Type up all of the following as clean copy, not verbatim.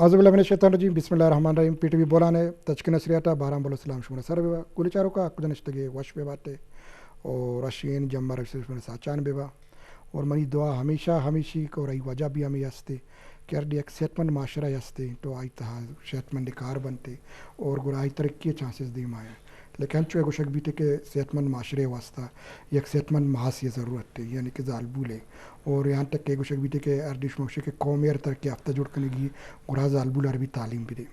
اعوذ باللہ من الشیطان الرجیم بسم اللہ الرحمن الرحیم پی ٹی وی بولانے تچکن نصریاتا بارام بولو سلام شمرا سر بیوا کلی چارو کا کدنشتگی وش بے باتے اور اشین جمع رسول من ساچان بیوا اور منی دعا ہمیشہ ہمیشی کو رہی وجہ بھی ہمیں ہستے کہ ارڈی ایک صحت مند معاشرہ ہستے تو آئی تہا صحت مند کار بنتے اور گرائی ترقی چانسز دیم آئے لیکن چوئے گوشک بیتے کہ صحت مند معاشرے واسطہ یک صحت مند محاسی ضرورت ہے یعنی کہ زال بولے اور یہاں تک کہ گوشک بیتے کہ اردیش موشے کے قومی ترقی یافتہ جوڑ کرنے گی گرا زال بول عربی تعلیم بھی دے.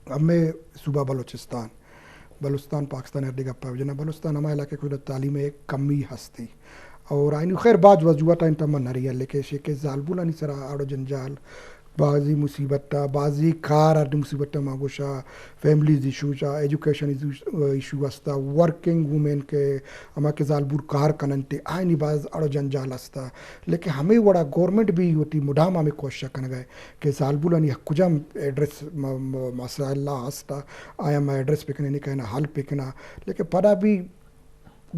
اب میں صوبہ بلوچستان پاکستان اردی گپا جنا بلوچستان ہمارے علاقے کو تعلیم ایک کمی ہستی اور آئین خیر بعض وجوہات ان تم نری ہے لیکن شیخ زال بولا نہیں سرا آڑو جنجال بعضی مصیبت بعضی کار ارد مصیبت ماگوشا فیملیز ایشوز ایجوکیشن ایشو ہستا ورکنگ وومین کے ہما کے زالبور کار کننتے آئینی بعض اڑو جنجال ہستا لیکن ہمیں وڑا گورنمنٹ بھی ہوتی مدام ہمیں کوشش کن گئے کہ زالبولانی کجام ایڈریس مسائل ہستا آیا میں ایڈریس پہ نہیں کہنا حل پہ کہنا لیکن پڑا بھی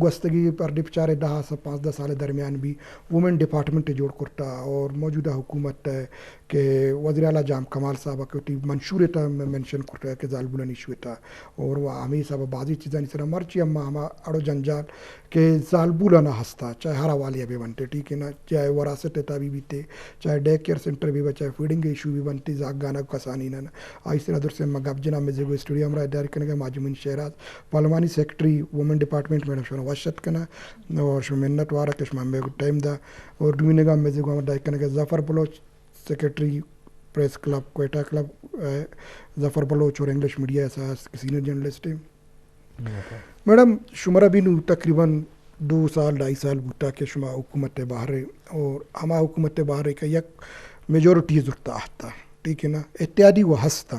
گوستگی پر بچارے 10 سے 5-10 سال درمیان بھی وومن ڈپارٹمنٹ جوڑ کرتا اور موجودہ حکومت ہے کہ وزیر اعلیٰ جام کمال صاحب کے منشور میں مینشن کرتا ہے کہ زال بولن ایشو تھا اور وہ ہمیں صاحب بعضی چیزیں نہیں سر مرچی اما ہما اڑو جنجال کہ زال بولانا ہستا چاہے ہرا والی بھی بنتے ٹھیک ہے نا چاہے وراثت بھی بیتے چاہے ڈے کیئر سینٹر بھی چاہے فیڈنگ ایشو بھی بنتی زاگ گانا کسانی نا آئی سر ادھر سے مگاب جناب میں زیگو اسٹوڈیو ہمارا دار کرنے کا ماجمین شہراز پارلمانی سیکٹری وومن ڈپارٹمنٹ میڈم شونا واشت کنا اور شو منت وارا کشمہ میں ٹائم دا اور دوینے گا میں زیگو ہمارا دائک کرنے کا Zafar Baloch secretary press club Quetta club Zafar Baloch اور انگلش میڈیا ایسا سینئر جرنلسٹ ہے میڈم شمارا بھی نو تقریباً 2 سال 2.5 سال بوتا کہ شما حکومت باہر اور ہما حکومت باہر کا یک میجورٹی ضرورت آتا ٹھیک ہے نا اتحادی وہ ہستا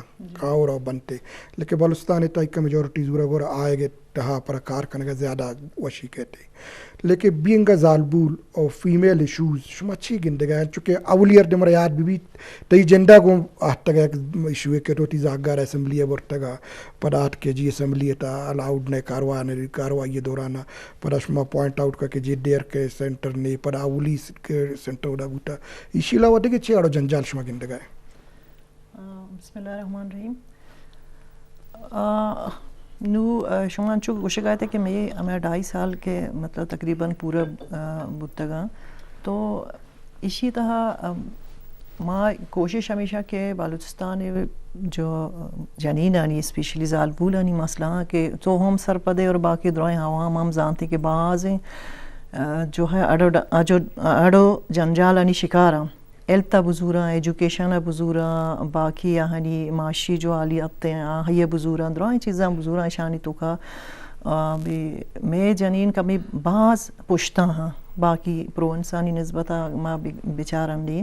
اور بنتے لیکن بلوچستان اتنا ایک میجورٹی ضرور گور آئے گے تہا پر کار کرنے کا زیادہ وشی کہتے لیکن بینگا زالبول اور فیمیل ایشوز شما اچھی گندے گئے چونکہ اولیر دمر یاد بھی تی جنڈا کو آتا گیا ایشو ہے کہ روٹی زاگار اسمبلی ہے برتگا پڑات کے جی اسمبلی تا الاؤڈ نے کاروائی دورانا پڑا شما پوائنٹ آؤٹ کا کہ جی ڈیر کے سینٹر نے پڑا اولی کے سینٹر ادا بوتا اسی علاوہ دیکھے چھے اڑو جنجال شما گندے گئے. بسم اللہ الرحمن الرحیم. نو شما چو گوشے گئے تھے کہ میں 2.5 سال کے مطلب تقریباً پورا بتگا تو اسی طرح ماں کوشش ہمیشہ کہ بلوچستان جو جنین آنی اسپیشلی زالبول آنی مسئلہ کہ تو ہم سر پدے اور باقی درائیں ہم جانتے کہ بعض جو ہے اڑو جنجال آنی شکارا علتا بزورا ایجوکیشن بزورا باقی یعنی معاشی جو عالی ابتے ہیں یہ بزورا درائیں چیزاں بزورا شانی تو کا بھی میں جنین کمی بعض پشتا ہاں باقی پرو انسانی نسبتا ما بیچارم دی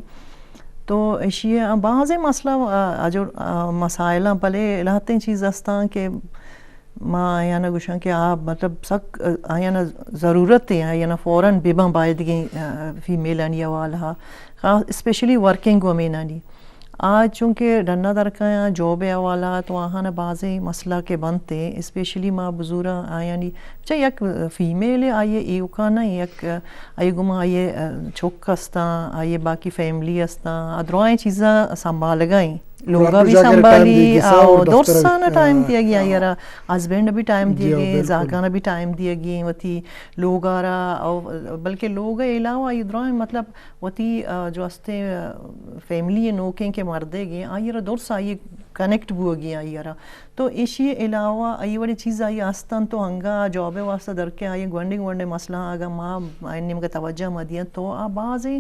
تو اشیاء بعض مسئلہ جو مسائلہ پلے لہتے چیز استان کہ ماں آیانا گوشن کہ آپ مطلب سک آیانا ضرورت ہے یا فوراً بیباں بائدگی فیمیل آنی والا اسپیشلی ورکنگ وومین آنی آج چونکہ ڈنا درکایا جاب والا تو آہانا بعضی مسئلہ کے بنتے اسپیشلی ماں بزورا آیانی چاہے یک فیمیل آئیے ایوکانا یک آئیے گما آئیے چھوک استا آئیے باقی فیملی استا ادروائیں چیزاں سنبھال گئیں لوگا بھی سنبھالی دورسانا ٹائم دیا گیا یارا ہسبینڈ بھی ٹائم دیا گئے زاگانا بھی ٹائم دیا گئے وتی لوگارا بلکہ لوگ علاوہ ادرائیں مطلب وتی جو استے فیملی نوکیں کے مردے گئے آئیرا دورس آئیے کنیکٹ بو گیا آئیرا تو اسی علاوہ آئی بڑی چیز آئی آستان تو ہنگا جاب واسطہ در کے آئیے گونڈے مسئلہ آگا ماں آئین نمکہ توجہ مدیا تو بعضی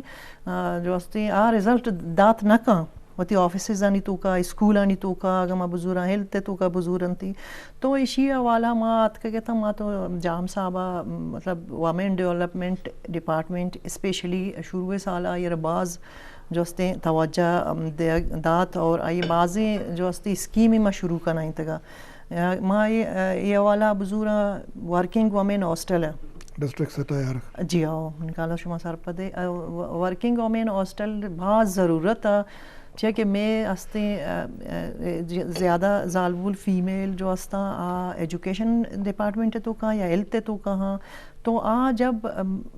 جو استے رزلٹ دات نکا وتی آفیسز آنی تو کا اسکول آنی تو کا اگر ماں بزورا ہیلتے تو کا بزورن تھی تو اسی والا ماں آت کا کہتا ماں تو جام صاحبہ مطلب وومن ڈیولپمنٹ ڈپارٹمنٹ اسپیشلی شروع سالہ یہ بعض جو استے توجہ دات اور آئی بعضی جو استے اسکیمی ماں شروع کرنا ہی تگا ماں یہ والا بزورا ورکنگ وومن ہاسٹل ہے ڈسٹرکٹ سٹا یار جی آؤ نکالا شما سر پدے ورکنگ وومن ہاسٹل بہت ضرورت ہے چاہے کہ میں استے زیادہ زالبول فیمیل جو استا ایجوکیشن ڈپارٹمنٹ تو کا یا ہیلتھ تو کہاں تو جب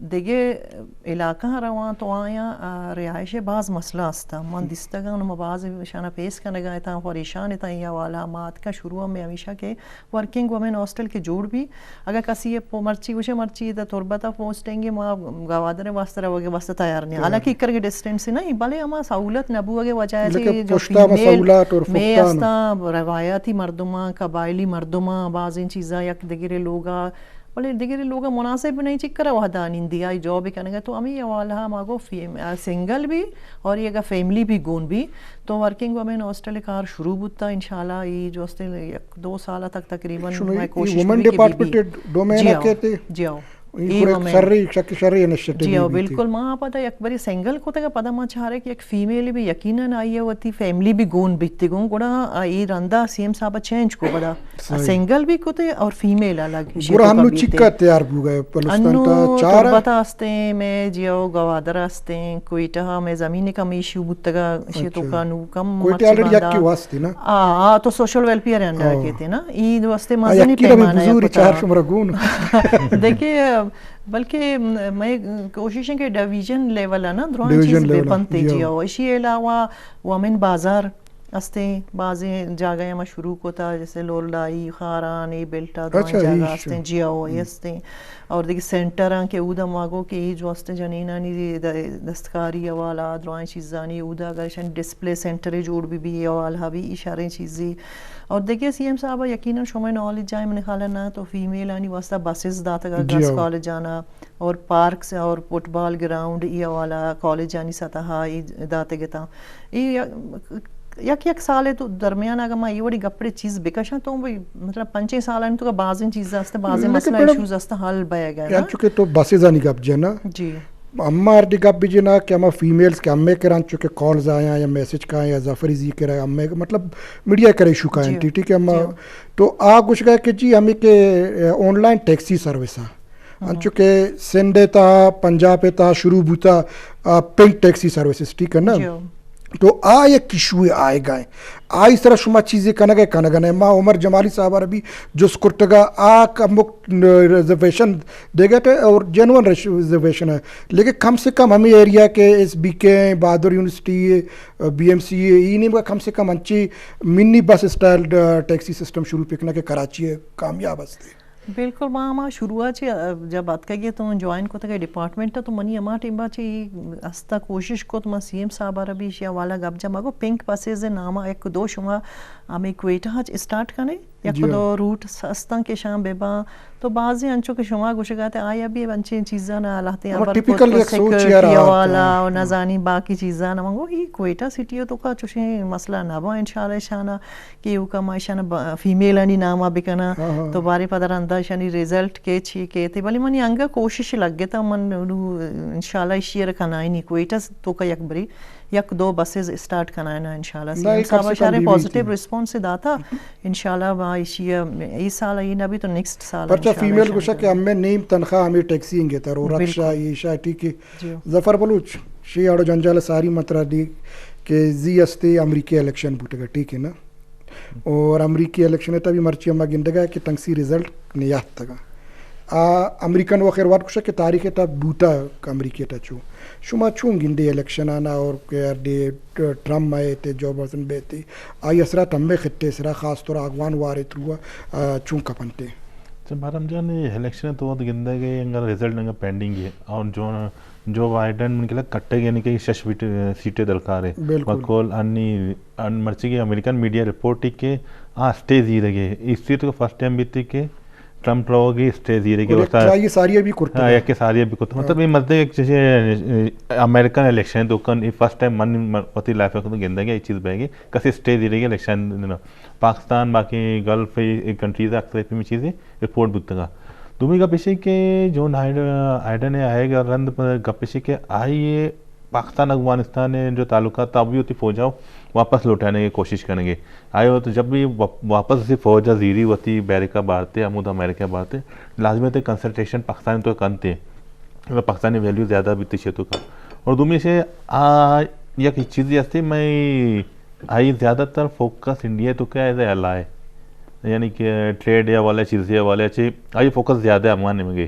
دیگه علاقه روان تو آیا رهایش باز مسئله است من دستگان و باز شان پیس کنه گایا تا پریشان تا یا والا مات کا شروع میں ہمیشہ کہ ورکنگ وومن ہاسٹل کے جوڑ بھی اگر کسی مرچی وش مرچی تو تربتا پوسٹنگ ما گوادر واسطہ روگے واسطہ تیار نہیں حالانکہ کر کے ڈسٹینس نہیں بلے ہم سہولت نبو کے وجہ سے جو فیمیل میں استا روایتی مردما قبائلی مردما بعض ان چیزاں یک دیگر لوگا بلے دیگر لوگ مناسب نہیں چکر وحدان اندیا جاب کرنے گا تو ہمیں والا ماگو سنگل بھی اور یہ فیملی بھی گون بھی تو ورکنگ وومن ہاسٹل کار شروع ہوتا انشاءاللہ یہ جو 2 سال تک تقریباً میں کوشش جی جی بالکل ماں پتہ ایک بری سنگل کو تک پتہ ماں چاہ رہے کہ ایک فیمیل بھی یقیناً آئی ہوتی فیملی بھی گون بیتی گون گوڑا یہ رندہ سی ایم صاحب چینج کو بدا سنگل بھی کو تے اور فیمیل الگ گورا ہم چکا تیار بو گئے انو تربتا ہستے میں جیو گوادر ہستے کوئٹہ میں زمین کم ایشو بتگا شیتو کا نو کم کوئٹہ آلریڈی یکی واسطی نا تو سوشل ویلفیئر انڈر کہتے نا عید واسطے مزنی پیمانا ہے دیکھیں بلکہ میں کوشش ہے کہ ڈویژن لیول ہے نا دران چیز بے پنتے جیو اسی علاوہ وومن بازار استے بازیں جاگہ ہم شروع کو تھا جیسے لولائی خاران بیلٹا دران جاگہ استے جیو استے اور دیکھ سینٹران کے اودا ماگو کہ یہ جو استے جنینانی دستکاری والا دران چیزانی اودا گرشن ڈسپلے سینٹر جوڑ بھی والا بھی اشارے چیزی اور دیکھیں سی ایم صاحبہ یقیناً شما نالج جائے میں خیال نا تو فیمیل آنی واسطہ بسز داتا گا گرلز کالج جانا اور پارکس اور فٹ بال گراؤنڈ یہ والا کالج جانی سطح داتے گتا یہ یک سال تو درمیان اگر میں یہ وڑی گپڑے چیز بکشاں تو مطلب 5 سال تو کا بعض چیزیں ہستے بعض مسئلہ ایشوز ہستے حل بیا گیا نا چونکہ تو بسز آنی گپ جنا جی اما ارڈی گپ بھی جنا کہ اما فیمیلز کے امے کران چونکہ کالز آیا یا میسج کا یا ظفری زی کرا امے مطلب میڈیا کرے ایشو کا ہیں ٹھیک ہے اما تو کچھ گئے کہ جی ہمیں کہ آن لائن ٹیکسی سروس ہیں چونکہ سندھے تا پنجاب تا شروع بوتا پنک ٹیکسی سروسز ٹھیک ہے نا تو ایک ایشو آئے گئے اس طرح شما چیزیں کنگے ماں عمر جمالی صاحب عربی جو سکرتگا کمک ریزرویشن دے گئے تھے اور جینون ریزرویشن ہے لیکن کم سے کم ہمیں ایریا کے ایس بی کے بہادر یونیورسٹی بی ایم سی یہ نہیں کم سے کم انچی منی بس اسٹائل ٹیکسی سسٹم شروع پکنا کے کراچی ہے کامیاب ہستے بالکل ماں شروعات جب بات کریے تو جوائن کو تک ڈپارٹمنٹ تو منی اما ٹیم چی استا کوشش کو تو سی ایم صاحب عربی یا والا گپ جب مگو پنک بسز نامہ ایک دو شما ہمیں کوئٹہ اسٹارٹ کرنے یک دو روٹ سستان کے شام بیبا تو بعضی انچو کے شما گوشے گاتے آیا بھی انچے چیزاں نہ لاتے ہیں پر سیکورٹی والا اور نہ زانی باقی چیزاں نہ مانگو یہ کوئٹہ سٹی تو کا چوشے مسئلہ نہ با انشاءاللہ شانہ کہ یو کا ماشانہ فیمیل آنی نامہ بکنا تو بارے پدر اندہ شانی ریزلٹ کے چھی کے تھے بلی منی انگا کوشش لگ گیا تھا من انشاءاللہ اسی رکھنا ہی نہیں کوئٹہ تو کا یک بری یک دو بسز اسٹارٹ کرنا انشاءاللہ سی ایم صاحب اشارے پازیٹیو رسپانس سے داتا انشاءاللہ باعشی اس سال یہ نہ بھی تو نیکسٹ سال پرچہ فیمیل کو شک ہمیں نیم تنخواہ ہمیں ٹیکسی ہنگے تر اور رکشہ یہ شاہ ٹھیک ہے ظفر بلوچ شی آڑو جنجال ساری مطرح دی کہ زی استے امریکی الیکشن بوٹے گا ٹھیک ہے نا اور امریکی الیکشن ہے تبھی مرچی ہمیں گندگا ہے کہ تنگسی ریزلٹ نیات تگا امریکن و خیروات کو شک تاریخ تا بوتا امریکی تا چو شما چون گندے الیکشن آنا اور ٹرمپ آئے تھے جو برسن بیتے آئی اثرات ہمیں خطے سرا خاص طور آگوان وارت ہوا چون کپنتے بارم جان الیکشن تو گندہ گئے انگا ریزلٹ انگا پینڈنگ ہے اور جو بائیڈن من کے لئے کٹے گئے کہ شش سیٹیں درکار ہے وکول انی مرچی کے امریکن میڈیا رپورٹ ہی کہ سٹے زیرے گئے اس سیٹ کو فرسٹ ٹائم بیتی کہ ٹرمپ لوگوں کی سٹے زیرے گئے یہ ساری ابھی کرتا ہے کہ ساری ابھی کرتا مطلب یہ مزدے جیسے امریکن الیکشن تو کن فرسٹ ٹائم من پتی لائف ہے تو گندہ گیا یہ چیز بہے گی کسی سٹے زیرے گئے الیکشن پاکستان باقی گلف کنٹریز اکثر اتنی چیزیں رپورٹ بکتا گا دومی کا پیشے کہ جو آئیڈن آئے گا رند گپ پیشے کہ آئیے پاکستان افغانستان جو تعلقات ابھی ہوتی فوجاں واپس لوٹانے کی کوشش کریں گے آئے ہو تو جب بھی واپس سے فوجہ زیری ہوتی بیریکا بارتے امود امریکہ بارتے لازمی تھے کنسنٹریشن پاکستان تو کرتے ہیں پاکستانی ویلیو زیادہ بھی تشیتوں کا اور دومی سے یک چیز یہ میں آئی زیادہ تر فوکس انڈیا تو کیا ایز اے اللہ ہے یعنی کہ ٹریڈ یا والے چیزیں والے اچھی آئی فوکس زیادہ افغان میں گئی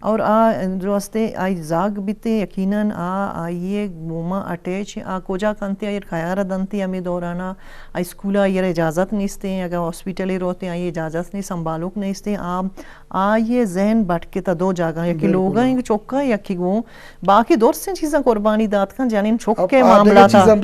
اور جو ہستے آئی زاگ بیتے یقیناً آئیے گوما اٹیچ کوجا کنتے آئی خیارہ دنتے ہمیں دورانا آئی اسکولا یہ اجازت نیستے اگر ہاسپیٹلے روتے آئی اجازت نہیں سنبھالوک نیستے آئیے ذہن بٹ کے تا دو جاگا یکی لوگا ہیں چوکا یکی گو باقی دور سے چیزاں قربانی دات کن جانین چھوکے معاملہ تھا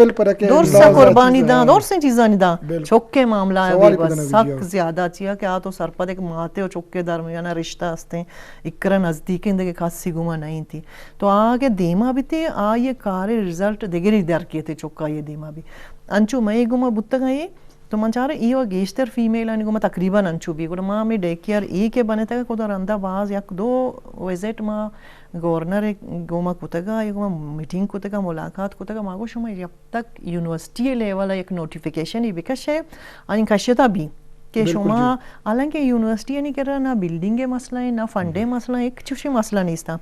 دور سے قربانی دان دور سے چیزاں نہیں دان چھوکے معاملہ ہے بس سخت زیادہ چیا کہ تو سرپد ایک ماتے ہو چوکے درمیانہ رشتہ ہستے اکرا نزدیک اندگے خاصی گما نہیں تھی تو آگے دیما بھی تھی یہ کارے رزلٹ دیگری در کیے تھے چوکا یہ دیما بھی انچو میں گما بتگا یہ تو من چاہ رہا یہ گیشتر فیمیل آنی گما تقریباً انچو بھی گوڑا ماں میں ڈے کیئر کے بنے تھا کہ رندہ باز یک دو ویزٹ ماں گورنر گوما کتگا یا گوما میٹنگ کتگا ملاقات کتگا ماں گو شما جب تک یونیورسٹی لیول ایک نوٹیفیکیشن ہی بکش ہے آنی کشیتا بھی کہ شما حالانکہ یونیورسٹی نہیں کر رہا نہ بلڈنگ مسئلہ ہے نہ فنڈے مسئلہ ہے ایک چوشی مسئلہ نہیں تھا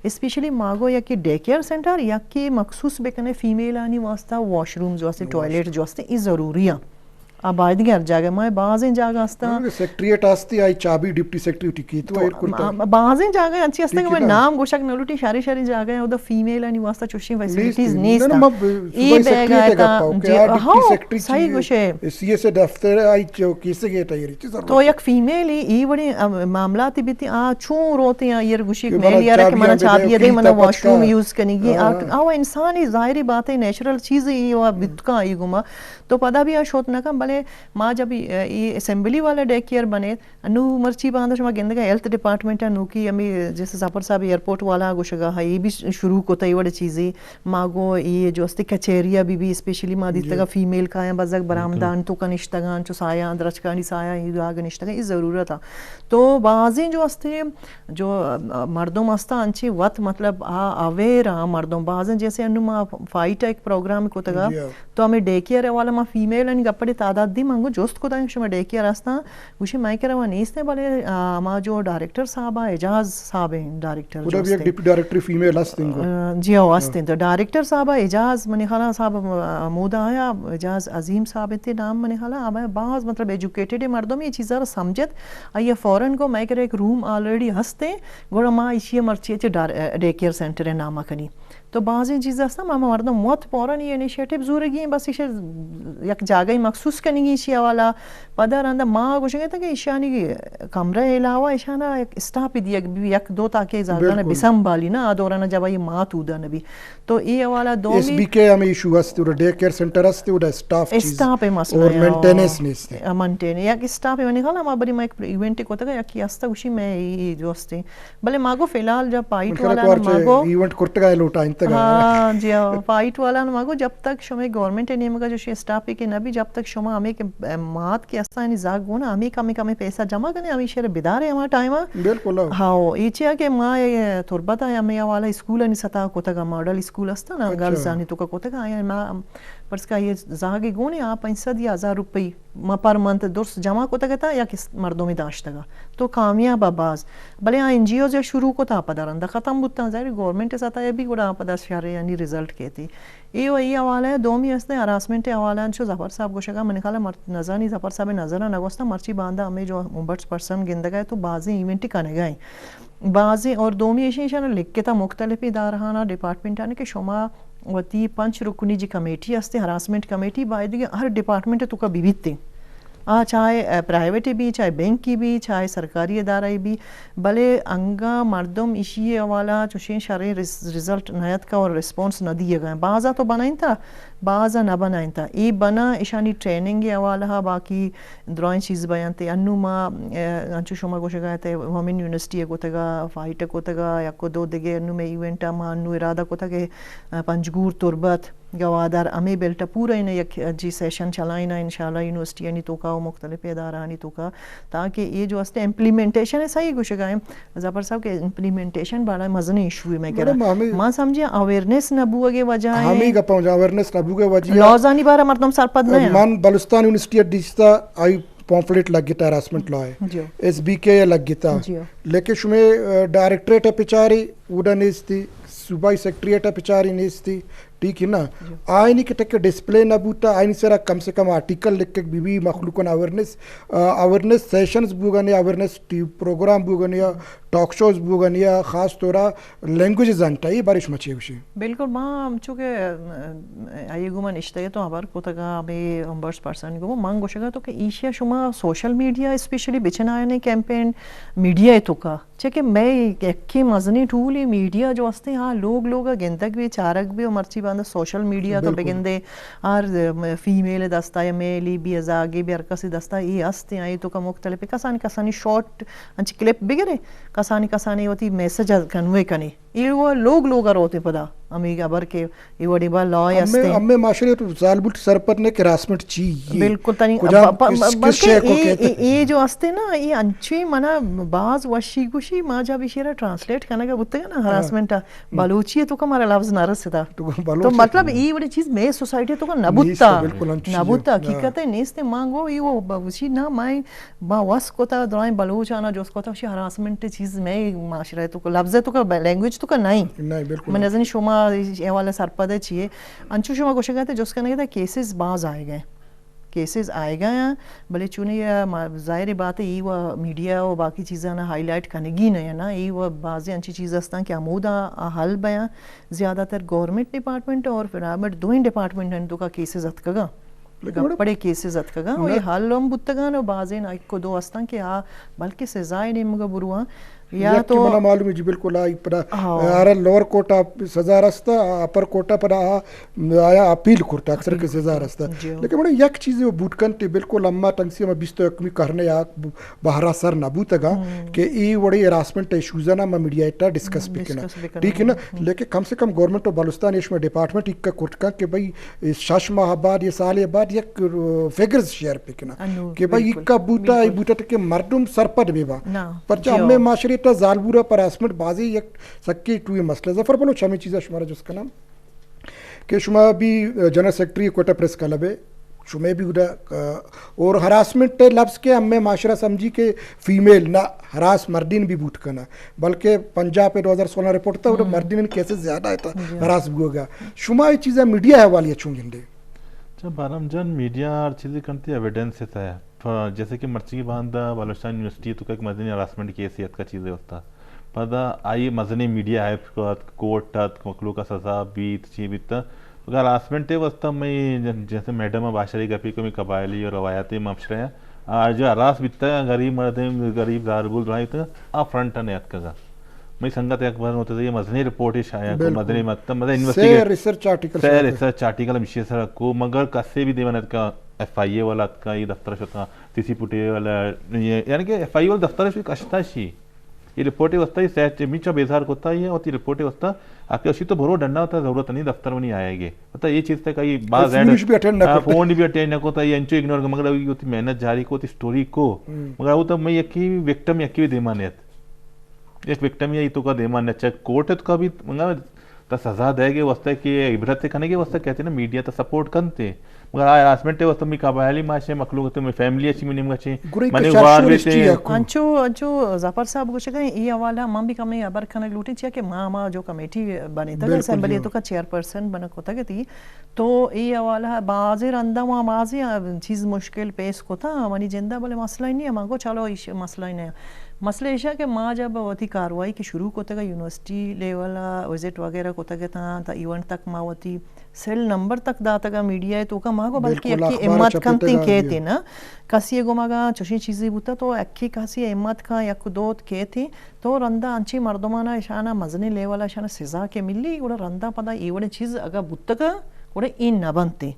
اسپیشلی ماگو یا کہ ڈے کیئر سینٹر یا کہ مخصوص بکنے فیمیل آنی واسطہ واش روم جو ہستے ٹوائلیٹ جو ہستے یہ ضروری ہے اب آئید گھر جاگہ میں بعضیں جاگہ ہستا سیکٹریٹ آستی آئی چابی ڈپٹی سیکٹریٹی کی تو بعضیں جاگہ اچھی ہستا کہ میں نام گوشک نلوٹی شاری جاگہ ہے ادھا فیمیل آنی واسطہ چوشی فیسیلیٹیز نہیں تھا ای بیگ آئے تھا ہاں صحیح گوشے سی ایس دفتر آئی کیسے گیتا یہ تو یک فیمیل ای بڑی معاملاتی بھی تھی چون روتے ہیں یہ گوشی ایک میل یارہ کہ منہ چاہتی ہے دے منہ واش روم یوز کرنی گی انسانی ظاہری بات ہے نیچرل چیز ہی بتکا آئی گما تو پدا بھی آش ہوتنا کم بلے ماں جب یہ اسمبلی والا ڈے کیئر بنے انو مرچی باندھا شما گندگا ہیلتھ ڈپارٹمنٹ انو کی ہمیں جیسے زفر صاحب ایئرپورٹ والا گوشگا ہے یہ بھی شروع ہوتا ہے بڑے چیزیں ماں گو یہ جو استے کچیریا بھی اسپیشلی ماں دیتا فیمیل کا ہیں بزک برامدان تو کنشتگان چو سایہ درچکانی سایہ یہ آگ نشتگان یہ ضرورت تھا تو بعضیں جو استے جو مردوں مستا انچے وقت مطلب اویر مردوں بعضیں جیسے انو ماں فائٹ ایک پروگرام کو تگا تو ہمیں ڈے کیئر والا ماں فیمیل ان گپڑے تعداد دی مانگو جوست کو دائیں شما ڈے کیئر راستا وشی مائی کے روا نیستے بلے ماں جو ڈائریکٹر صاحب اعجاز صاحب ہیں ڈائریکٹر جو استے ڈپٹی ڈائریکٹر فیمیل ہستیں جی ہو ہستیں تو ڈائریکٹر صاحب اعجاز منی خالہ صاحب مودا آیا اعجاز عظیم صاحب تے نام منی خالہ آبا بعض مطلب ایجوکیٹڈ مردوں میں یہ چیزیں سمجھت آئیے فوراً کو میں کہ ایک روم آلریڈی ہستے گوڑا ماں اسی مرچی ڈے کیئر سینٹر ہے نامہ کنی تو بعضی چیزیں ہستا ماں مردوں موت پورا یہ انیشیٹیو زورگی ہیں بس اسے یک جاگہ مخصوص کرنی گی اشیاء والا پدہ رندہ ماں گوشن گئے تھا کہ اشیانی کمرہ علاوہ اشیانا ایک اسٹاپ دیا یک دو تاکہ زاگانا بسم بالی نا آدورانا جب یہ ماں تودا نبی تو یہ والا دو ایس بی کے ہمیں ایشو ہستے اور ڈے کیئر سینٹر ہستے اور اسٹاف مسئلہ اور مینٹیننس نیستے مینٹین یک اسٹاف ہے میں خالا ماں بری میں ایک ایونٹ کو تگا یکی ہستا گوشی میں یہ جو ہستے بلے ماں گو فیلال جب پائٹ والا ماں گو ایونٹ کرتے گئے لوٹا انتگا ہاں جی فائٹ والا ماں گو جب تک شما گورنمنٹ نیم کا جو اسٹاف کے نبی جب تک شما ہمیں کہ مات کے استا یعنی زاگ گو نا ہمیں کمی پیسہ جمع کرنے ہمیں شہر بیدار ہے ہمارا ٹائم بالکل ہاں یہ چاہا کہ ماں تربت ہے ہمیں والا اسکول نہیں ستا کو تگا ماڈل اسکول استا نا گرلز آنی تو کا کو تگا آیا ماں پرس کا یہ زاگی گو نہیں آپ 500,000 روپی پر منتھ درست جمع کو تگا تھا یا کس مردوں میں داشت تگا تو کامیاب آباز بلے ہاں این جی اوز شروع کو تھا پدا رندہ ختم بودتا ظاہر گورنمنٹ ساتا ہے بھی گوڑا پدا شہر یعنی رزلٹ کہتی یہ حوالہ ہے دومی ہستے ہراسمنٹ حوالہ چو ظفر صاحب گوشگا میں نے کہا نظرانی ظفر صاحب نظرہ نگوستا مرچی باندھا ہمیں جو امبرٹس پرسن گندگا ہے تو بعضی ایونٹی کانے گئیں بعضی اور دومی اشیاء لکھ کے تھا مختلف ادارہانا ڈپارٹمنٹ آنے کہ شما وتی 5 رکنی جی کمیٹی ہستے ہراسمنٹ کمیٹی باید ہر ڈپارٹمنٹ تو کا بیویتے چاہے پرائیویٹ بھی چاہے بینک کی بھی چاہے سرکاری ادارہ بھی بلے انگا مردم اشی والا چوشین شرعی رزلٹ نیت کا اور رسپونس نہ دیے گئے بعضا تو بنائیں تھا بعضا نہ بنائیں تھا ای بنا اشانی ٹریننگ حوالہ باقی درائن چیز بیانتے انو ماں انچو شما گوشے گئے تھے وومن یونیورسٹی کو تگا فائٹ کو تگا یا کو دو دگے انو میں ایونٹا ماں انو ارادہ کو تگے پنجگور تربت گوادر امی بیلٹا پورا انہیں یک جی سیشن چلائینا انشاءاللہ یونیورسٹی یعنی تو کا مختلف ادارانی تو کا تاکہ یہ جو استے امپلیمنٹیشن ہے صحیح گوشے گئے ظفر صاحب کے امپلیمنٹیشن بڑا مزنی ایشو ہے میں کہہ رہا ماں سمجھے اویرنس نبو اگے وجہ ہے ہمیں گا پہنچا اویرنس نبو کے وجہ لوزانی بارہ مردم سرپد نہیں من بلوستان یونیورسٹی دیستا آئی پامفلیٹ لگ گیا ہراسمنٹ لا ہے ایس بی کے لگ گیا لیکن شمیں ڈائریکٹریٹ پچاری اوڈا نیستی صوبائی سیکٹریٹ پچاری نیستی ٹھیک ہے نا آئینی کے ٹک ڈسپلے نہ بوتا آئینی سرا کم سے کم آرٹیکل لکھ کے بھی مخلوقاً اویرنیس سیشنز بوگن یا اویرنیس پروگرام بوگن یا ٹاک شوز بوگن یا خاص طورا لینگویج زانتا یہ بارش مچے ہوشی بالکل ماں چونکہ آئیے گومن اشتہ تو ہمار کو تگا ہمیں ہمبرس پرسن گو مانگ گوشگا تو کہ ایشیا شما سوشل میڈیا اسپیشلی بچنا آنے کیمپین میڈیا تو کا چکہ میں ایک مزنی ٹول میڈیا جو ہستے ہاں لوگ گندگ بھی چارک بھی مرچی باندھ سوشل میڈیا تو بگندے اور فیمیل دستا یا میلی بھی ازاگے بھی ارکسی دستا یہ ہستے آئی تو کا مختلف کسانی شارٹ انچ کلپ بگرے کسانی ہوتی میسج کنوے کنے یہ وہ لوگ روتے پدا ہمیں خبر کے یہ وڑی با لا ہستے ہمیں معاشرے تو ظالبٹ سر پر نے کراسمنٹ چی بالکل تنی یہ جو ہستے نا یہ انچی منا بعض وشی گوشی ماں جب اشیرہ ٹرانسلیٹ کرنے کا بتتے گا نا ہراسمنٹ بلوچی ہے تو کا ہمارا لفظ نہ رستا تو مطلب یہ بڑی چیز میں سوسائٹی تو کا نبوتا حقیقت ہے نیستے مانگو یہ وہ وشی نہ مائیں با وس کو تا درائیں بلوچ آنا جو اس کو تا وشی ہراسمنٹ چیز میں معاشرے تو کا لفظ تو کا لینگویج تو کا نہیں میں نظر شما یہ والا سرپدے چیئے انچو شما گوشے گئے تھے جو اس کا نہیں تھا کیسز باز آئے گئے ہیں بلے چونے یہ ظاہر بات ہے یہ وہ میڈیا و باقی چیزیں نا ہائی لائٹ کنگی نہیں نا یہ وہ بعضی انچی چیز ہستاں کہ عمودہ حل بیاں زیادہ تر گورنمنٹ ڈپارٹمنٹ اور پھر دوئیں ڈپارٹمنٹ ہیں تو کا کیسز اتکگا بڑے کیسز اتکگا وہ یہ حل ہم بتگان اور بعضی نا ایک کو دو ہستاں کہ بلکہ سزائے نہیں مگا بروان یا تو منا معلوم ہے جی بالکل آئی پڑا آرہ لور کوٹا سزا رستا اپر کوٹا پڑا آیا اپیل کرتا اکثر کے سزا رستا لیکن بڑا یک چیزیں وہ بوٹ کنتے بالکل اما تنگسی میں بیستو اکمی کرنے یا بہرا سر نبوتا گا کہ ای وڑی ہراسمنٹ ایشوزا نا میڈیا ایٹا ڈسکس بکنا ٹھیک ہے نا لیکن کم سے کم گورنمنٹ و بلوستان ایش میں ڈپارٹمنٹ ایک کا کرتکا کہ بھائی 6 ماہ بعد یا سال بعد یک فیگرز شیئر پکنا کہ بھائی ایک کا بوتا ای بوتا تک مردم سرپد بیوا پرچہ ہمیں معاشرے تا زالبورا پر اسمنٹ بازی یک سکی ٹوئی مسئلہ ظفر بلو چھمی چیزیں شمارا جس کا نام کہ شما بھی general secretary Quetta press club ہے شما بھی اور ہراسمنٹ لفظ کے ہمیں معاشرہ سمجھی کہ فیمیل نہ ہراس مردین بھی بوٹ کرنا بلکہ پنجاب پہ 2016 رپورٹ تھا اور مردین کیسے زیادہ تھا ہراس بھی ہوگا شما یہ چیزیں میڈیا حوالی اچھوں گندے جب بارم جان میڈیا ہر چیزیں کرتی ایویڈنس سے ہے جیسے کہ مرچی کی باندھا بلوچستان یونیورسٹی تو ایک مدنی ہراسمنٹ کی حیثیت کا چیزیں ہوتا پدا آئی مدنی میڈیا ہے کوٹ مخلوق کا سزا بیت چی بیتا اگر ہراسمنٹ ہے وسطہ میں جیسے میڈم باشری گپی کو میں قبائلی اور روایتی معاشرے ہیں آج جو ہراس بیتا ہے غریب مردم غریب داربول رہا ہے آپ فرنٹ نیت کا میں سنگت اخبار ہوتا ہے یہ مدنی رپورٹ ہی شاید مدنی مطلب ریسرچ آرٹیکل مشی سر کو مگر کسے بھی دیوانت کا ایف آئی اے والا کا یہ دفتر شتا سی سی پوٹے والا یعنی کہ ایف آئی اے والا دفتر شو کشتا شی یہ رپورٹ وستا ہی سیٹ میچا بیزار ہوتا ہی ہے اور یہ رپورٹ وستا آپ کے اسی تو بھرو ڈنڈا ہوتا ہے ضرورت نہیں دفتر میں نہیں آئے گے پتہ یہ چیز تھا کہ بعض فون بھی اٹینڈ نہ ہوتا یہ انچو اگنور مگر ہوتی محنت جاری کو اسٹوری کو مگر وہ تو میں یکی وکٹم یکی بھی دیمانیت ایک وکٹم یہ تو کا دیمانیت چاہے کورٹ ہے تو کا بھی مگر تا سزا دے گے وستا کہ عبرت کھانے کے وستا کہتے ہیں نا میڈیا تا سپورٹ کرتے مگر ہراسمنٹ ہے وستا میں قبائلی معاشرے مخلوق میں فیملی اچھی میں نیم گچے منے وار بیتے انچو ظفر صاحب گوشے گئے یہ حوالہ ماں بھی کمی ابر کھانے لوٹی چاہے کہ ماں جو کمیٹی بنی تھا اسمبلی تو کا چیئرپرسن بنا ہوتا کہ تھی تو یہ حوالہ بعض رندہ وہاں بعض چیز مشکل پیش کو تھا منی جندہ بولے مسئلہ ہی نہیں ہے ماں کو چلو مسئلہ ہی نہیں ہے مسئلہ ایشا کہ ماں جب وتی کاروائی کی شروع ہوتا گا یونیورسٹی لیول وزٹ وغیرہ ہوتا گیا تھا تا ایونٹ تک ماں وتی سیل نمبر تک داتا گا میڈیا ہے تو کا ماں کو بلکہ اکی امت کھنتے کہتے نا کسی گو مگا چوشی چیزی بوتا تو اکی کسی امت کھا یک دوت کہتے تو رندہ انچی مردمانہ اشانہ مزنی لیول اشانہ سزا کے ملی گوڑا رندہ پدا ایوڑے چیز اگا بوتا گا گوڑا این نہ بنتے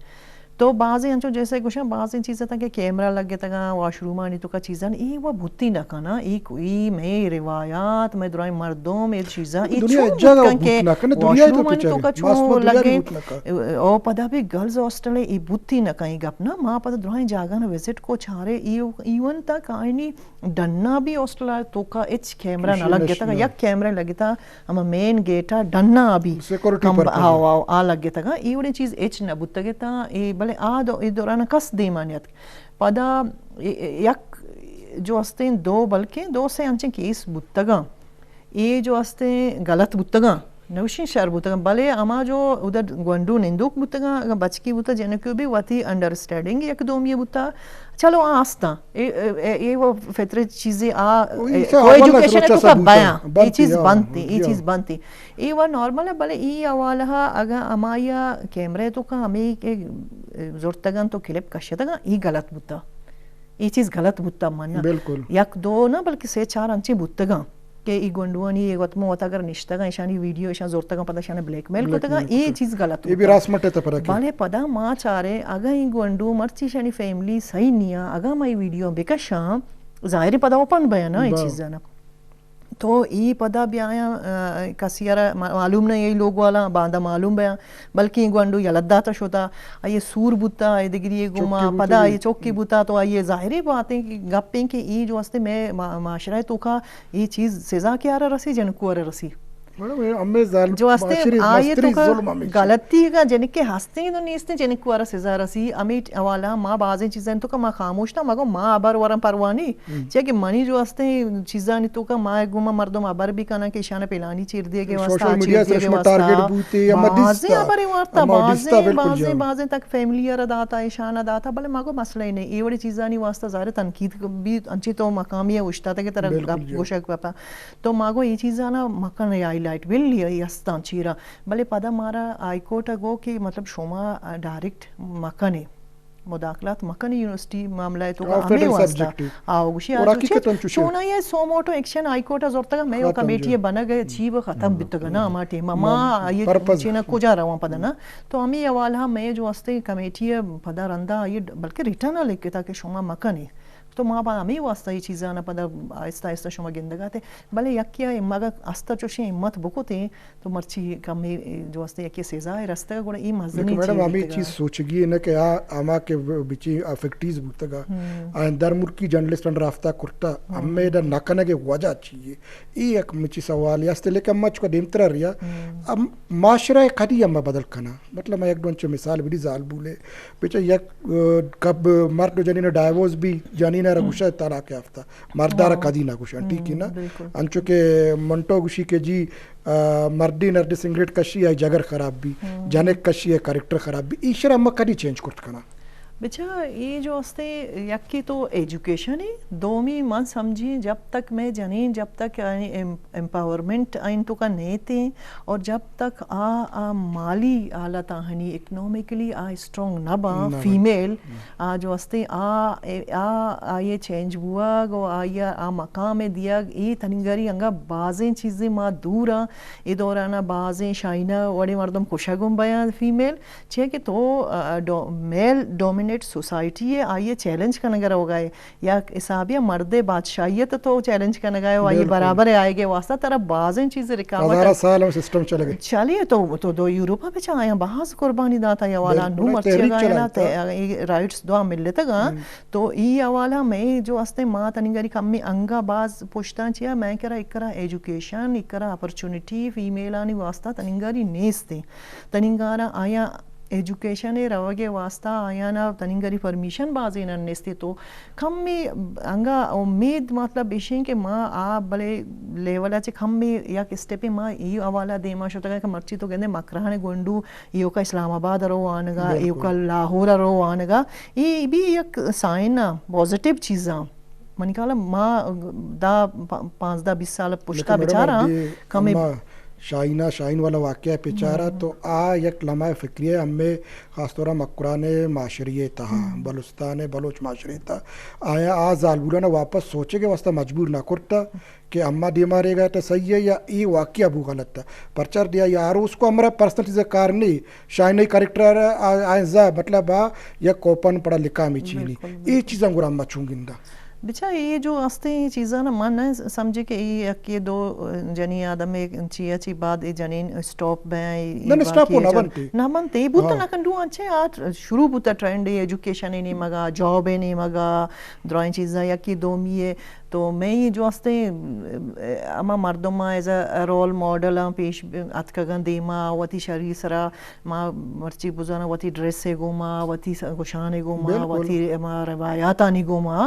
تو بعضی انچو جیسے کچھ بعضی چیزیں تھا کہ کیمرہ لگ گیا تھا واش روم آنی تو کا چیزاں ای وہ بھتی نہ کنا ای کوئی میں روایات میں درائی مردوں میں چیزاں ای چھوٹ کہ واش روم آنی تو کا چھو لگے او پدا بھی گرلز ہاسٹل ای بھتی نہ کہیں گپ نا ماں پدا درائی جاگا نا وزٹ کو چھارے ایون تک آئینی ڈننا بھی ہاسٹل آئے تو کا اچ کیمرہ نہ لگ گیا تھا یک کیمرہ لگی تھا ہما مین گیٹا ڈننا بھی آ لگ گیا تھا ایوڑی چیز اچ نہ بھتا گیا تھا بلے آدھو دوران کس دیمانیت پدا یک جو ہستیں دو بلکہ دو سے انچیں کیس بتگا یہ جو ہستیں غلط بتگا نوشین شهر بوده بله اما جو ادھر گوندو نندوک بوده بچکی بوده جنکو بھی واتی انڈرسٹینڈنگ یک دومی بوده چلو آستا یہ وہ فطری چیزیں کو ایجوکیشن تو کا بیان یہ چیز بنتی یہ وہ نارمل ہے بلے ای اوالا اگر امایا کیمرے تو کا ہمیں کہ زورتگان تو کلپ کشیدگا ای غلط بوتا یہ چیز غلط بوتا مانا بالکل یک دو نہ بلکہ 3-4 انچے بوتگا کہ ای گونڈوانی یہ وتمو وتا اگر نشتگا ایشانی ویڈیو ایشان زورتگا پتہ شان بلیک میل کوتگا یہ چیز غلط یہ بھی راسمٹ ہے پر بالے پدا ما چارے اگر ای گونڈو مرچی شانی فیملی صحیح نیا اگر مائی ویڈیو بکشاں ظاہر پدا اوپن بیان یہ چیز نا تو ای پدا بیایا کسیارا معلوم نہیں یہ لوگ والا باندھا معلوم بیاں بلکہ گوانڈو یلداتا شوتا یہ سور بوتا یہ دگری یہ گوما پدا یہ چوکی بوتا تو یہ ظاہری باتیں کہ گپیں کہ ای جو ہستے میں معاشرہ تو کا یہ چیز سزا کیا رہا رسی جنکو رہا رسی جو ہستے آئے تو کا غلطی کا جنک کے ہستے تو نیستے جنک وارا سزا رسی امیٹ اوالا ماں بازیں چیزیں تو کا ماں خاموش تھا مگو ماں ابر ورم پروانی چاہے کہ منی جو ہستے چیزاں تو کا ماں گوما مردم ابر بھی کنا کہ اشانہ پلانی چیر دیے کے واسطہ چیر دیے کے واسطہ بازیں ابر وارتا بازیں تک فیملی رداتا اشانہ داتا بلے ماں کو مسئلہ ہی نہیں یہ بڑی چیزاں نہیں واسطہ ظاہر تنقید بھی انچی تو مقامی ہے اشتا تھا کہ طرح گوشک پاپا تو ماں کو یہ چیزاں نا مکہ نہیں آئی لائٹ ول لیا یستان چیرا بلے پدا مارا آئی کوٹ گو کہ مطلب شما ڈائریکٹ مکنے مداخلات مکنے یونیورسٹی معاملہ تو ہمیں واسطہ آو گوشی آجو چونا یہ سو موٹو ایکشن آئی کوٹا زورتا گا میں وہ کمیٹی بنا گئے چیو ختم بیتا گا نا ہما ٹیما ماں یہ چینا کجا رہا پدا نا تو ہمیں اوالا میں جو ہستے کمیٹی پدا رندہ یہ بلکہ ریٹرنا لکھے تھا کہ شما مکنے تو ماں باپ ہمیں واسطہ یہ چیزاں نا پدا آہستہ آہستہ شما گندگا تے بلے یکیا مگا استا چوشیں ہمت بکو تے تو مرچی کمی جو ہستے یکی سیزا ہے رستے گوڑا ای مزدنی چیز میڈم ہمیں چیز سوچ گئی ہے نا کہ آما کے بچی افیکٹیز بوتا گا در ملکی جرنلسٹ ان رافتہ کرتا ہمیں دا نکنے کے وجہ چاہیے ای ایک مچی سوال یاستے لے کہ ہم چکا دیمترہ ریا اب معاشرہ قدی ہمیں بدل کنا مطلب میں ایک دونچہ مثال بھی زال بولے پیچھا یک کب مرد جنین ڈائیورس بھی جنین گوشہ طلاق یافتہ مردارہ قدی نہ گوشہ ٹھیک ہے نا انچو کہ منٹو گوشی کے جی مردی نردی سنگریٹ کشی ہے جگر خراب بھی جنک کشی ہے کریکٹر خراب بھی ایشر ہم کدی چینج کرت کنا بچہ یہ جو ہستے یکی تو ایجوکیشن ہے دومی من سمجھی جب تک میں جنین جب تک امپاورمنٹ آئین تو کا نیتے اور جب تک مالی آلت آہنی اکنومکلی اسٹرونگ نہ با فیمیل جو ہستے یہ چینج ہوا گو آیا مقام دیا یہ تنگری انگا بازیں چیزیں ماں دورا یہ دورانہ بازیں شائنہ وڑے مردم خوشگم بیان فیمیل چھے کہ تو میل ڈومینیٹ سوسائٹی ہے آئیے چیلنج کا نگر ہو گئے یا حسابیہ مرد بادشاہیت تو چیلنج کا نگائے ہو آئیے برابر آئے گے واسطہ طرح بعضیں چیزیں رکاوٹ 1000 سال ہم سسٹم چلے گئے چلیے تو دو یوروپا پہ چاہاں بعض قربانی داتا یا والا نو مرچے گا رائٹس دعا مل لیتا گا تو ای اوالا میں جو ہستے ماں تنگری کمی انگا بعض پوچھتا چاہیا میں کرا اکرا ایجوکیشن اکرا اپرچونٹی فیمیلانی واسطہ تنگاری نیستے تنگارا آیا ایجوکیشن روگے واسطہ آیا نا تنگری پرمیشن بازی نہ نیستے تو کم میں انگا امید مطلب ایشیں کہ ماں بلے لیولا چے کم میں یا کسٹے پہ ماں یہ اوالا دیما شوتا گا کہ مرچی تو کہنے مکرہنے گونڈو یہ کا اسلام آباد رو آنگا یہ کا لاہور رو آنگا یہ بھی ایک سائن پوزیٹیو چیزاں منی کہا ماں دا 5-20 سال پشتا بچارا کم شاہین والا واقعہ پیچارا تو یک لمحہ فکریہ ہمیں خاص طورہ مقران معاشریے تہا بلوستان بلوچ معاشرے تا آیا ظالبولانا واپس سوچے کے واسطہ مجبور نہ کرتا کہ اما دی مارے گا تو صحیح ہے یا ای واقعہ بو غلط تھا پرچار دیا یار اس کو ہمارا پرسنل چیزیں کار نہیں شاہین کریکٹر آئنزہ مطلب یا کوپن پڑا لکھا ہمیں چینی ای چیزیں گرہ ہم بچوں گندہ بچہ یہ جو ہستے ہیں چیزاں نا من ہے سمجھے کہ یہ دو جنی آدم میں چی بعد جنین سٹاپ بیں نہ بنتے بوتا نہ کنڈو اچھے آج شروع بوتا ٹرینڈ ایجوکیشن ہی نہیں مگا جاب ہی نہیں مگا درائیں چیزاں یا کی دومی ہے تو میں یہ جو ہستے اما مردم ایز اے رول ماڈل پیش اتکگن دیما وتی شریع سرا ما مرچی بزانا وتی ڈریس سے گوما وتی گوشانے گوما وتی اما روایات آنی گوما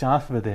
ఛాన్స్ బెదే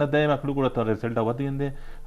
నదే మక్కలు కూడా రిజల్ట్ అవతిందే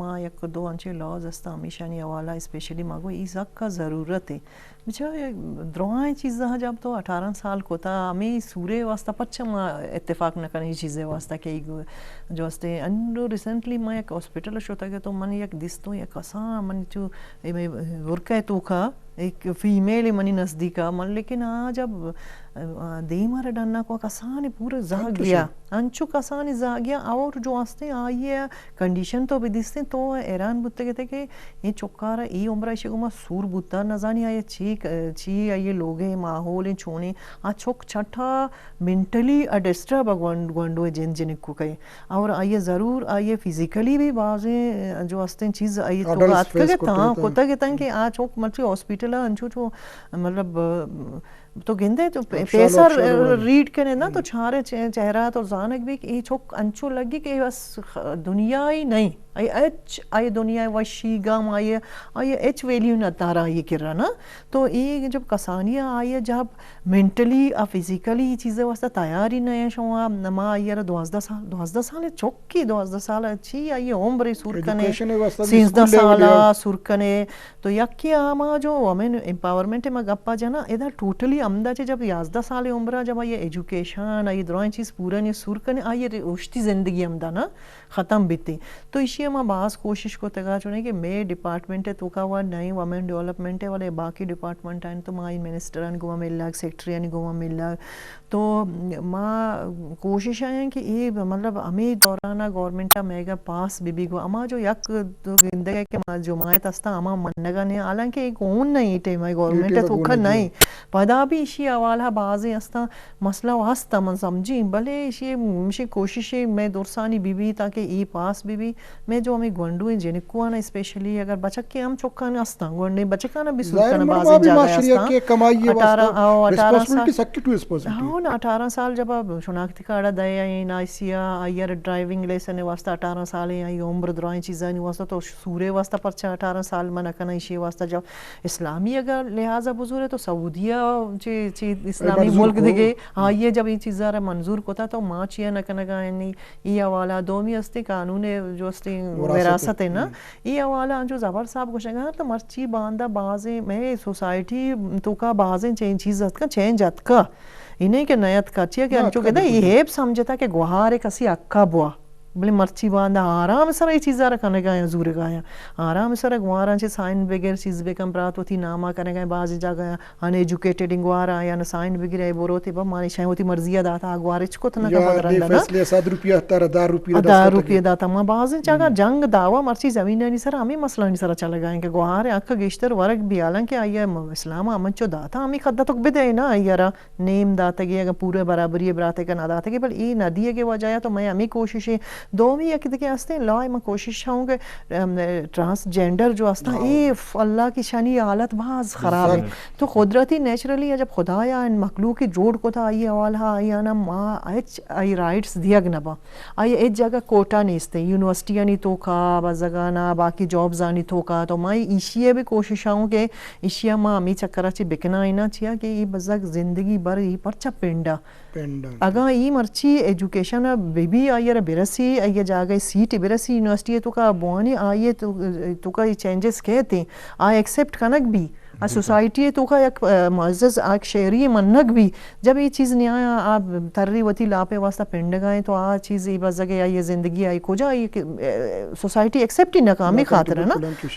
ما یک دو انچه لاز است همیشانی اوالا اسپیشلی ماگو ایزاک کا ضرورت ہے بچه دروائیں چیزا جب تو 18 سال کو تا ہمیں سورے واسطہ پچھا ما اتفاق نہ کرنے چیزیں واسطہ کہ جو استے انڈو ریسنٹلی میں ایک ہاسپٹل شوتا کہ تو من یک دستوں یک آسان من جو ورکہ تو کا ایک فیمیل منی نزدیکا من لیکن جب دیمار ڈانا کو کسانی پورا زاگ گیا انچو کسانی زاگ گیا اور جو آستے آئیے کنڈیشن تو بھی دیستے تو ایران بودتے کہتے کہ یہ چکارا ای عمرہ ایشی گما سور بودتا نزانی آئیے چی آئیے لوگے ماحول چھونے چک چھٹا منٹلی ڈسٹرب گوانڈو جن جنکو کہے اور آئیے ضرور آئیے فیزیکلی بھی بعضیں جو آستے چیز آئیے تو آت کہتا کتا کہتا ہے کہ آج چوک مطلب ہاسپیٹل انچو جو مطلب تو گندے تو پیسہ ریڈ کرنے نا تو چھارے چہرہ تو زانک بھی کہ چوک انچو لگی کہ بس دنیا ہی نہیں آئی دنیا وشی گام آئیے ایچ ویلیو نہ تارا یہ کر رہا نا تو یہ جب کسانیاں آئیے جب منٹلی فزیکلی چیزیں واسطہ تیار ہی نہیں شوہا نما آئیے 12 سال چوکی 12 سال اچھی آئیے عمر سور کنے 13 سال سور کنے تو یکی آما جو ومن امپاورمنٹ میں گپا جانا ادھر ٹوٹلی امدہ چے جب 11 سال عمرہ جب آئیے ایجوکیشن آئیے دروائیں چیز پورا نہیں سور کنے آئیے روشتی زندگی امدہ نا ختم بیتی تو اسی ہم بعض کوشش کو تگا چنے کہ میں ڈپارٹمنٹ تو کا ہوا نئی وومن ڈیولپمنٹ والے باقی ڈپارٹمنٹ ہیں تو مائی منسٹران گوا ملا سیکٹریان گوا ملا تو ماں کوشش ہیں کہ یہ مطلب ہمیں دورانہ گورنمنٹ میگا پاس بی گو اما جو یک گندگے کے جماعت استا اما منگا نہیں حالانکہ ایک اون نہیں ٹے مائی گورنمنٹ تو کھا نہیں پدا بھی اسی اوالا بعضی استا مسئلہ واسطہ من سمجھی بلے اسی کوشش میں دورسانی بی تاکہ ای پاس بھی میں جو ہمیں گونڈو جنکوانا اسپیشلی اگر بچک کے ہم چوکانا استا گونڈے بچکانا بھی سلطانا بازی جاگا استا 18 سال جب شناختی کارڈا دے آئی نائسیا آئیر ڈرائیونگ لیسن واسطہ 18 سال آئی عمر درائیں چیزیں واسطہ تو سورے واسطہ پرچا 18 سال منع کرنا اسی واسطہ جب اسلامی اگر لہٰذا بزرگ ہے تو سعودیہ اسلامی ملک دے آئیے جب یہ چیزیں منظور کو تھا تو ماں چیا نہ کنگا یعنی یہ حوالہ دومی استے قانون جو استے وراثت ہے نا یہ حوالہ جو زبر صاحب کو شگا تو مرچی باندھا بازیں میں سوسائٹی تو کا بازیں چیز کا چینج ات کا انہیں کہ نیت کا چیئے کہ انچو کہتا ہے یہ ہیب سمجھتا کہ گوہار کسی اکا بوا بلے مرچی باندھا آرام سر یہ چیزیں رکھنے گئے زور گایا آرام سر گوارا چھ سائن بغیر چیز بے کم پرات ہوتی نامہ کرنے گئے بعض جگہ ان ایجوکیٹڈ گوارا یا نہ سائن بغیر بورو تے مانی شاید ہوتی مرضی داتا گوارچ کو تھنا کا بدرن لگا فیصلے 7 روپیہ 10 روپیہ داتا ما بعض جگہ جنگ دعوا مرچی زمین نہیں سر ہمیں مسئلہ نہیں سر چل گئے کہ گوار اکھ گشتر ورق بھی حالانکہ آئیے اسلام امن چو داتا ہمیں خدا تک بدے نا یارا نیم داتا گیا اگر پورے برابری براتے کا نہ داتا گیا بل ای ندیے کے وجہ تو میں ہمیں کوشش دومی یک دیکھے ہستے لا میں کوشش ہوں کہ ٹرانسجینڈر جو ہستا ای اللہ کی شانی حالت بہت خراب ہے تو قدرتی نیچرلی جب خدا یا ان مخلوق کی جوڑ کو تھا آئیے اولہا آئیے نا ماں آئی رائٹس دیا گنبا آئیے ایک جگہ کوٹا نیستے یونیورسٹی نہیں تو کا بزگا نا باقی جابز آنی تو کا تو میں ایشیا بھی کوشش ہوں کہ ایشیا ماں ہمیں چکرہ چی بکنا ہی نا چاہیا کہ ای بزگ زندگی بر ای پرچا پینڈا اگا ای مرچی ایجوکیشن بی آئیے برسی آئیے جاگہ سیٹ برسی یونیورسٹی تو کا بوانی آئیے تو کا یہ چینجز کہتے آئی ایکسیپٹ کنک بھی سوسائٹی تو کا ایک معزز ایک شہری منک بھی جب یہ چیز نہیں آیا آپ ترری وتی لاپے واسطہ پنڈ گئے تو آ چیز یہ بزگے آئی زندگی آئی کجا سوسائٹی ایکسیپٹ ہی نہ کامی خاطر ہے نا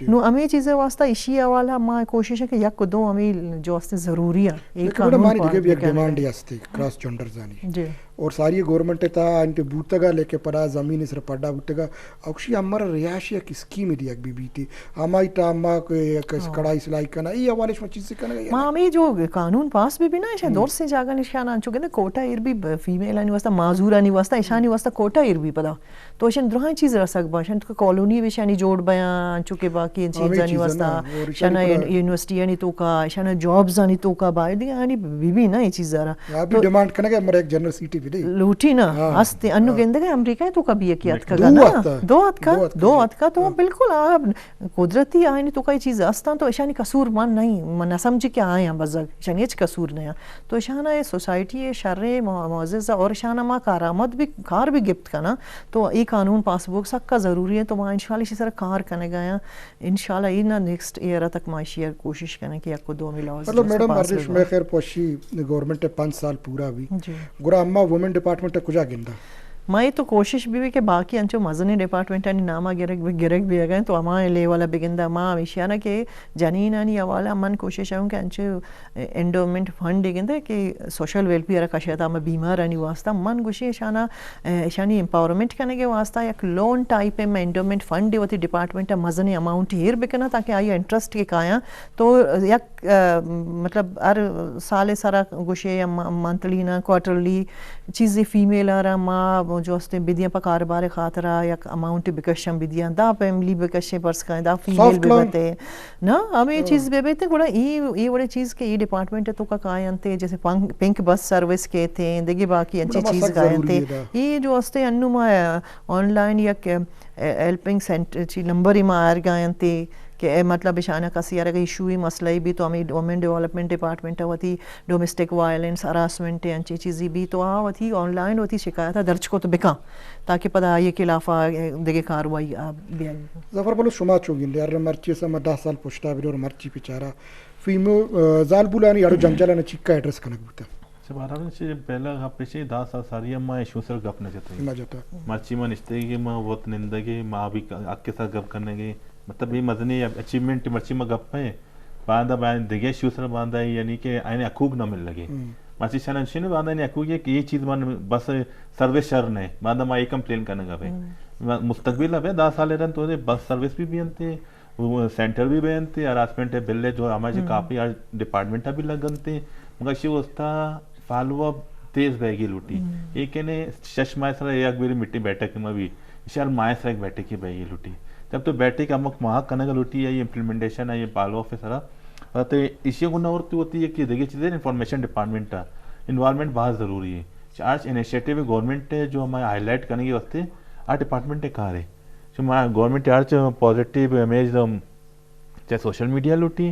نو ہمیں چیزیں واسطہ اسی حوالہ ماں کوشش ہے کہ یک دو ہمیں جو واسطے ضروری ہے ایک قانون ڈیمانڈ ہستی کراس جینڈر زانی اور ساری گورنمنٹ تا انتے بوتگا لے کے پڑا زمین سر پڑا بوتگا اوشی ہمارا رہائشی ایک اسکیم دی ایک بی تھی ہمائی تا اما کڑائی سلائی کرنا یہ حوالے میں چیز سے کرنا ماں ہمیں جو قانون پاس بھی نا ایسا دور سے جاگا نشان آن چکے نا کوٹا ایر بھی فیمیل آنی واسطہ معذور آنی واسطہ ایشانی واسطہ کوٹا ایر بھی پدا تو ایشان درہاں چیز رسک با ایشان تو کالونی بھی شانی جوڑ بیان چکے باقی چیز آنی واسطہ شانا یونیورسٹی آنی تو کا شانا جابز آنی تو کا باہر دی آنی بھی نا یہ چیز رہا بھی ڈیمانڈ کرنا کہ ہمارا ایک جنرل سیٹی بھی لوٹی نا ہستے انو گندے گئے امریکہ تو کبھی ایک یاد کا گانا دو ہاتھ کا تو بالکل آپ قدرتی آئینی تو کئی چیز ہستا تو ایشانی قصور من نہیں من سمجھ کے آئے ہیں بزگ ایشانی ایچ قصور نہیں تو ایشانا یہ سوسائٹی شر معزز اور ایشانا ماں کارآمد بھی کار بھی گفت کا نا تو یہ قانون پاس بک سک کا ضروری ہے تو ماں انشاءاللہ اسی طرح کار کرنے گیا انشاءاللہ یہ نا نیکسٹ ایئر تک ماں شیئر کوشش کرنے کہ یک کو دو ملاوز مطلب میڈم ارش میں خیر پوشی گورنمنٹ 5 سال پورا بھی گرا اما وومن ڈپارٹمنٹ کجا گندا میں تو کوشش بھی کہ باقی انچو مزنی ڈپارٹمنٹ آنی نامہ گرک بھی گئے تو ہمارے لے والا بگندہ ماں ہمیشہ نا کہ جنین آنی حوالہ من کوشش ہوں کہ انچو انڈومنٹ فنڈ گندے کہ سوشل ویلفیئر کا شاید ہمیں بیمار آنی واسطہ من گوشی ایشانی امپاورمنٹ کرنے کے واسطہ یک لون ٹائپ میں انڈومنٹ فنڈ ہوتی ڈپارٹمنٹ مزنی اماؤنٹ ہیر بکنا تاکہ آئی انٹرسٹ کے کھایا تو یک مطلب ہر سال سارا گوشے یا منتھلی نا کوارٹرلی چیزیں فیمیل آ رہا ماں جو ہستے بدیاں پا کاربار خاطرہ یک اماؤنٹ بکشم بدیاں دا فیملی بکشے پرس کھائیں دا فیمیل بکتے نا ہمیں یہ چیز بے بیتے گوڑا یہ بڑے چیز کے یہ ڈپارٹمنٹ تو کا کائن تھے جیسے پنک بس سروس کے تھے دیکھیں باقی انچی چیز کائن تھے یہ جو ہستے انو ما آن لائن یک ہیلپنگ سینٹر نمبر ہی ما آر گائن تھے کہ مطلب اشانہ کسی اگر ایشوئی مسئلہ بھی تو ہمیں وومن ڈیولپمنٹ ڈپارٹمنٹ ہوتی ڈومیسٹک وائلنس ہراسمنٹ انچی چیزی بھی تو ہوتی آن لائن ہوتی شکایت درج کو تو بکا تاکہ پتہ آئیے کہ لافہ دیکھے کاروائی بھی آئی ظفر بولو شما چوگین لیار مرچی سے 10 سال پوچھتا بھی اور مرچی پچارا فیمو زال بولانی یارو جنجالہ چکا ایڈریس کنک بوتا سبارہ سے پہلا پیچھے 10 سال ساری ماں ایشو سر گپ نہ جاتا مرچی ماں نشتے گی ماں وقت نندگی ماں بھی آگ کے ساتھ گپ کرنے گئی مطلب یہ مزنی اچیومنٹ مرچی میں گپ ہے باندھا باندھ دیگے شو سر باندھا ہے یعنی کہ آئین اکوگ نہ مل لگے مرچی شننشی نے باندھا نہیں اکوگ ہے کہ یہ چیز من بس سروس شر نے باندھا ماں یہ کمپلین کرنے گا پہ مستقبل اب 10 سال رہن تو بس سروس بھی بینتے سینٹر بھی بینتے ہراسمنٹ بلے جو ہمارے کافی ڈپارٹمنٹ بھی لگنتے مگر شی وستا فالو اپ تیز بہ گی لوٹی یہ کہنے شش مائے سر ایک بری مٹی بیٹھک میں بھی شہر مائے سر ایک بیٹھک کی بہ گی لوٹی جب تو بیٹھک امک وہاں کرنے کا لوٹی ہے یہ امپلیمنٹیشن ہے یہ فالو اپ ہے سرا تو اسی کو نہ ہوتی ہے کہ دیکھیے چیزیں انفارمیشن ڈپارٹمنٹ کا انوالومنٹ بہت ضروری ہے آج انیشیٹو گورنمنٹ ہے جو ہمیں ہائی لائٹ کرنے کے واسطے آ ڈپارٹمنٹ کہاں رہے جو گورنمنٹ آج پازیٹیو امیج چاہے سوشل میڈیا لوٹی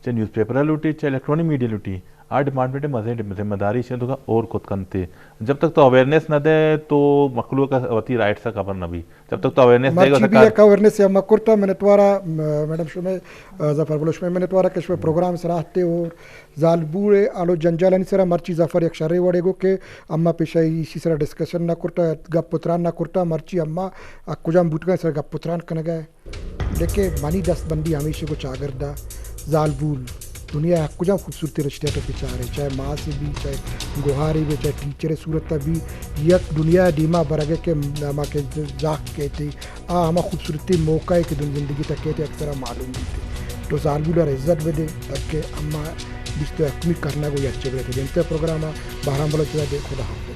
چاہے نیوز پیپر لوٹی چاہے الیکٹرانک میڈیا لوٹی ہر ڈپارٹمنٹ مزے ذمہ داری سے تو اور خود کنتے جب تک تو اویئرنیس نہ دے تو مخلوق کا وتی رائٹ سے خبر نہ بھی جب تک تو اویئرنیس دے گا مرچی بھی ایک اویئرنیس ہے مکرتا میں نتوارا میڈم شمے ظفر بلوش میں نتوارا کش میں پروگرام سراہتے اور زالبور آلو جنجالانی سرا مرچی ظفر یک شرے وڑے گو کہ اما پیشہ اسی سرا ڈسکشن نہ کرتا گپ پتران نہ کرتا مرچی اما کجام بوٹکا سرا گپ پتران کنے گئے دیکھے مانی دست بندی ہمیشہ کو چاگردہ زالبور دنیا کجا خوبصورتی رشتے تو پچارے چاہے ماں سے بھی چاہے گوہاری بھی چاہے ٹیچر صورت بھی یک دنیا دیما برگے کے ماں کے جاک کہتے ہما خوبصورتی موقع ہے کہ زندگی تک کہتے اکثر معلوم بھی تھے تو زالبولر عزت بھی دے تاکہ اما بیس تو اکمی کرنا کوئی اچھے بڑے تھے جنتے پروگرام بارہم بلو چلا دے خدا حافظ.